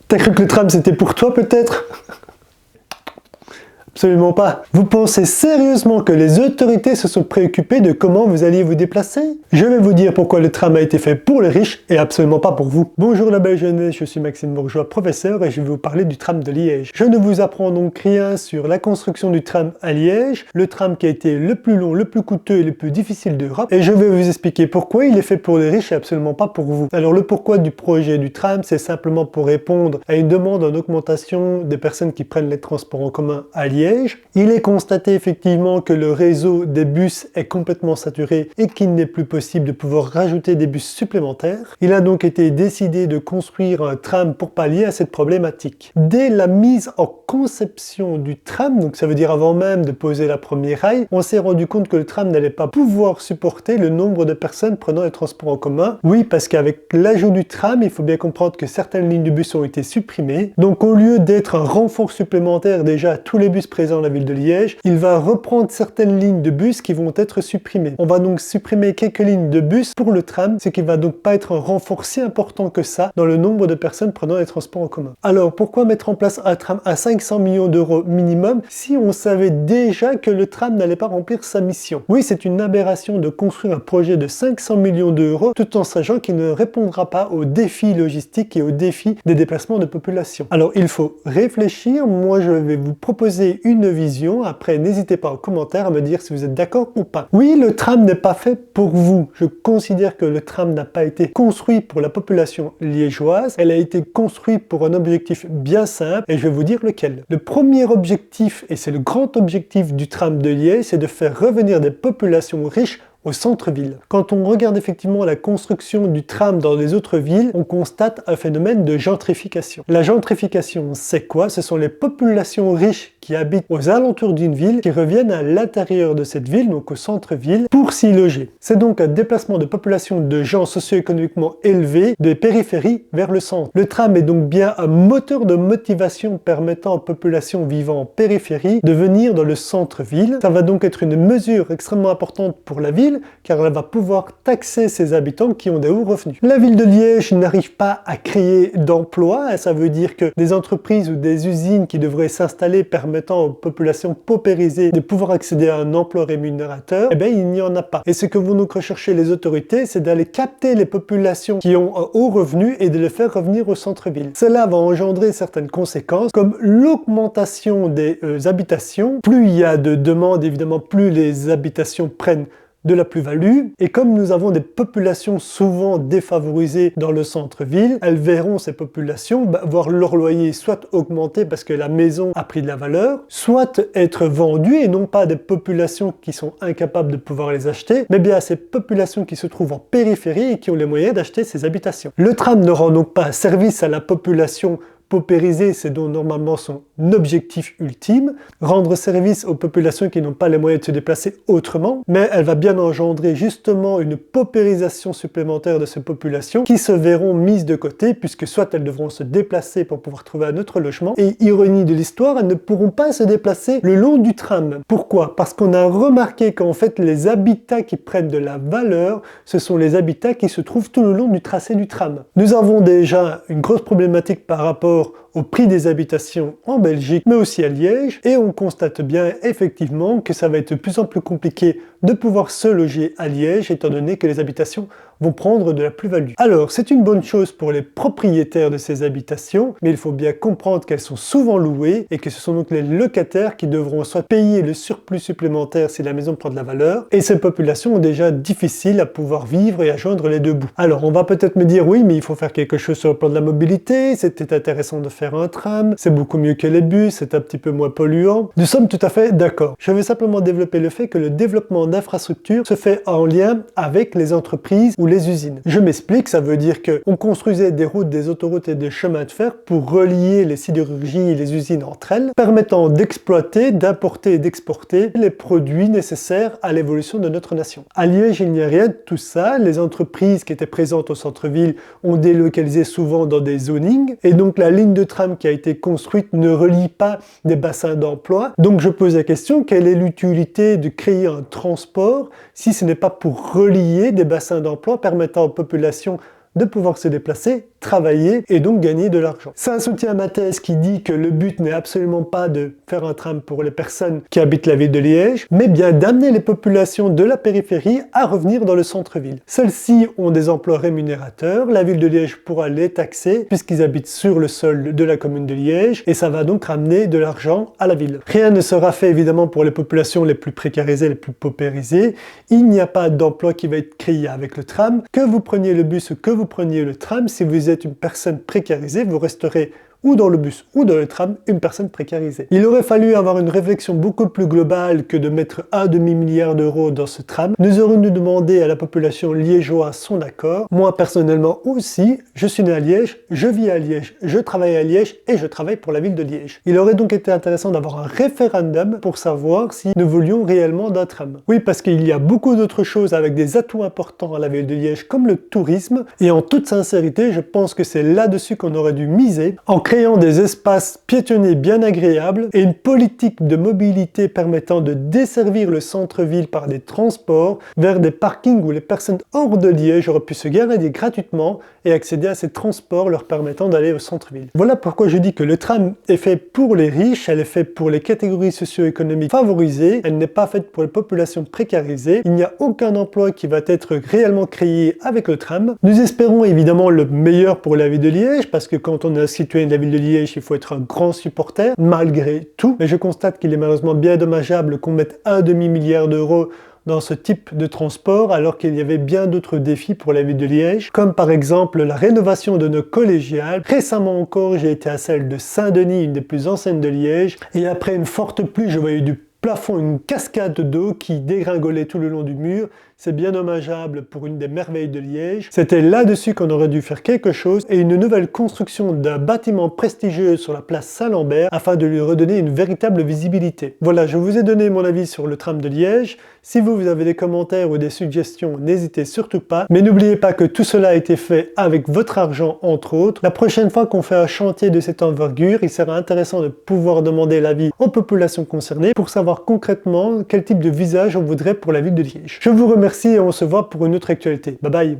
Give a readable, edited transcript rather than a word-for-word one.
T'as cru que le tram c'était pour toi peut-être? Absolument pas. Vous pensez sérieusement que les autorités se sont préoccupées de comment vous alliez vous déplacer? Je vais vous dire pourquoi le tram a été fait pour les riches et absolument pas pour vous. Bonjour la belle jeunesse, je suis Maxime Bourgeois, professeur et je vais vous parler du tram de Liège. Je ne vous apprends donc rien sur la construction du tram à Liège, le tram qui a été le plus long, le plus coûteux et le plus difficile d'Europe, et je vais vous expliquer pourquoi il est fait pour les riches et absolument pas pour vous. Alors le pourquoi du projet du tram, c'est simplement pour répondre à une demande en augmentation des personnes qui prennent les transports en commun à Liège. Il est constaté effectivement que le réseau des bus est complètement saturé et qu'il n'est plus possible de pouvoir rajouter des bus supplémentaires. Il a donc été décidé de construire un tram pour pallier à cette problématique. Dès la mise en conception du tram, donc ça veut dire avant même de poser la première rail, on s'est rendu compte que le tram n'allait pas pouvoir supporter le nombre de personnes prenant les transports en commun. Oui, parce qu'avec l'ajout du tram, il faut bien comprendre que certaines lignes de bus ont été supprimées. Donc au lieu d'être un renfort supplémentaire déjà à tous les bus présents dans la ville de Liège, il va reprendre certaines lignes de bus qui vont être supprimées. On va donc supprimer quelques lignes de bus pour le tram, ce qui va donc pas être un renfort si important que ça dans le nombre de personnes prenant les transports en commun. Alors pourquoi mettre en place un tram à 500 millions d'euros minimum si on savait déjà que le tram n'allait pas remplir sa mission? Oui, c'est une aberration de construire un projet de 500 millions d'euros tout en sachant qu'il ne répondra pas aux défis logistiques et aux défis des déplacements de population. Alors il faut réfléchir, moi je vais vous proposer une vision, après n'hésitez pas en commentaire à me dire si vous êtes d'accord ou pas. Oui, le tram n'est pas fait pour vous. Je considère que le tram n'a pas été construit pour la population liégeoise, elle a été construite pour un objectif bien simple et je vais vous dire lequel. Le premier objectif, et c'est le grand objectif du tram de Liège, c'est de faire revenir des populations riches au centre-ville. Quand on regarde effectivement la construction du tram dans les autres villes, on constate un phénomène de gentrification. La gentrification, c'est quoi? Ce sont les populations riches qui habitent aux alentours d'une ville, qui reviennent à l'intérieur de cette ville, donc au centre-ville, pour s'y loger. C'est donc un déplacement de population de gens socio-économiquement élevés des périphéries vers le centre. Le tram est donc bien un moteur de motivation permettant aux populations vivant en périphérie de venir dans le centre-ville. Ça va donc être une mesure extrêmement importante pour la ville, car elle va pouvoir taxer ses habitants qui ont des hauts revenus. La ville de Liège n'arrive pas à créer d'emplois, ça veut dire que des entreprises ou des usines qui devraient s'installer permettant aux populations paupérisées de pouvoir accéder à un emploi rémunérateur, eh bien il n'y en a pas. Et ce que vont donc rechercher les autorités, c'est d'aller capter les populations qui ont un haut revenu et de les faire revenir au centre-ville. Cela va engendrer certaines conséquences, comme l'augmentation des habitations. Plus il y a de demandes, évidemment, plus les habitations prennent de la plus-value, et comme nous avons des populations souvent défavorisées dans le centre-ville, elles verront ces populations voir leur loyer soit augmenter parce que la maison a pris de la valeur, soit être vendues, et non pas des populations qui sont incapables de pouvoir les acheter, mais bien à ces populations qui se trouvent en périphérie et qui ont les moyens d'acheter ces habitations. Le tram ne rend donc pas service à la population paupériser, c'est donc normalement son objectif ultime, rendre service aux populations qui n'ont pas les moyens de se déplacer autrement, mais elle va bien engendrer justement une paupérisation supplémentaire de ces populations qui se verront mises de côté, puisque soit elles devront se déplacer pour pouvoir trouver un autre logement, et ironie de l'histoire, elles ne pourront pas se déplacer le long du tram. Pourquoi? Parce qu'on a remarqué qu'en fait les habitats qui prennent de la valeur, ce sont les habitats qui se trouvent tout le long du tracé du tram. Nous avons déjà une grosse problématique par rapport au prix des habitations en Belgique, mais aussi à Liège, et on constate bien effectivement que ça va être de plus en plus compliqué de pouvoir se loger à Liège, étant donné que les habitations vont prendre de la plus-value. Alors, c'est une bonne chose pour les propriétaires de ces habitations, mais il faut bien comprendre qu'elles sont souvent louées, et que ce sont donc les locataires qui devront soit payer le surplus supplémentaire si la maison prend de la valeur, et ces populations ont déjà difficile à pouvoir vivre et à joindre les deux bouts. Alors, on va peut-être me dire, oui, mais il faut faire quelque chose sur le plan de la mobilité, c'était intéressant de faire un tram, c'est beaucoup mieux que les bus, c'est un petit peu moins polluant. Nous sommes tout à fait d'accord. Je vais simplement développer le fait que le développement d'infrastructures se fait en lien avec les entreprises ou les usines. Je m'explique, ça veut dire qu'on construisait des routes, des autoroutes et des chemins de fer pour relier les sidérurgies et les usines entre elles, permettant d'exploiter, d'importer et d'exporter les produits nécessaires à l'évolution de notre nation. À Liège, il n'y a rien de tout ça. Les entreprises qui étaient présentes au centre-ville ont délocalisé souvent dans des zonings, et donc la ligne de tram qui a été construite ne relie pas des bassins d'emploi. Donc je pose la question, quelle est l'utilité de créer un transport si ce n'est pas pour relier des bassins d'emploi permettant aux populations de pouvoir se déplacer travailler et donc gagner de l'argent. Ça soutient ma thèse qui dit que le but n'est absolument pas de faire un tram pour les personnes qui habitent la ville de Liège, mais bien d'amener les populations de la périphérie à revenir dans le centre-ville. Celles-ci ont des emplois rémunérateurs, la ville de Liège pourra les taxer puisqu'ils habitent sur le sol de la commune de Liège et ça va donc ramener de l'argent à la ville. Rien ne sera fait évidemment pour les populations les plus précarisées, les plus paupérisées. Il n'y a pas d'emploi qui va être créé avec le tram. Que vous preniez le bus ou que vous preniez le tram, si vous êtes une personne précarisée, vous resterez ou dans le bus ou dans le tram, une personne précarisée. Il aurait fallu avoir une réflexion beaucoup plus globale que de mettre 1,5 milliard d'euros dans ce tram. Nous aurions dû demander à la population liégeoise son accord. Moi, personnellement aussi, je suis né à Liège, je vis à Liège, je travaille à Liège et je travaille pour la ville de Liège. Il aurait donc été intéressant d'avoir un référendum pour savoir si nous voulions réellement d'un tram. Oui, parce qu'il y a beaucoup d'autres choses avec des atouts importants à la ville de Liège, comme le tourisme, et en toute sincérité, je pense que c'est là-dessus qu'on aurait dû miser, en créant des espaces piétonniers bien agréables et une politique de mobilité permettant de desservir le centre-ville par des transports vers des parkings où les personnes hors de Liège auraient pu se garer gratuitement et accéder à ces transports leur permettant d'aller au centre-ville. Voilà pourquoi je dis que le tram est fait pour les riches, elle est faite pour les catégories socio-économiques favorisées, elle n'est pas faite pour les populations précarisées, il n'y a aucun emploi qui va être réellement créé avec le tram. Nous espérons évidemment le meilleur pour la ville de Liège, parce que quand on est citoyen de la ville de Liège, il faut être un grand supporter, malgré tout. Mais je constate qu'il est malheureusement bien dommageable qu'on mette 1,5 milliard d'euros dans ce type de transport, alors qu'il y avait bien d'autres défis pour la ville de Liège, comme par exemple la rénovation de nos collégiales. Récemment encore, j'ai été à celle de Saint-Denis, une des plus anciennes de Liège, et après une forte pluie, je voyais du plafond, une cascade d'eau qui dégringolait tout le long du mur. C'est bien dommageable pour une des merveilles de Liège. C'était là-dessus qu'on aurait dû faire quelque chose et une nouvelle construction d'un bâtiment prestigieux sur la place Saint-Lambert afin de lui redonner une véritable visibilité. Voilà, je vous ai donné mon avis sur le tram de Liège. Si vous avez des commentaires ou des suggestions, n'hésitez surtout pas. Mais n'oubliez pas que tout cela a été fait avec votre argent, entre autres. La prochaine fois qu'on fait un chantier de cette envergure, il sera intéressant de pouvoir demander l'avis aux populations concernées pour savoir concrètement quel type de visage on voudrait pour la ville de Liège. Je vous remercie et on se voit pour une autre actualité. Bye bye!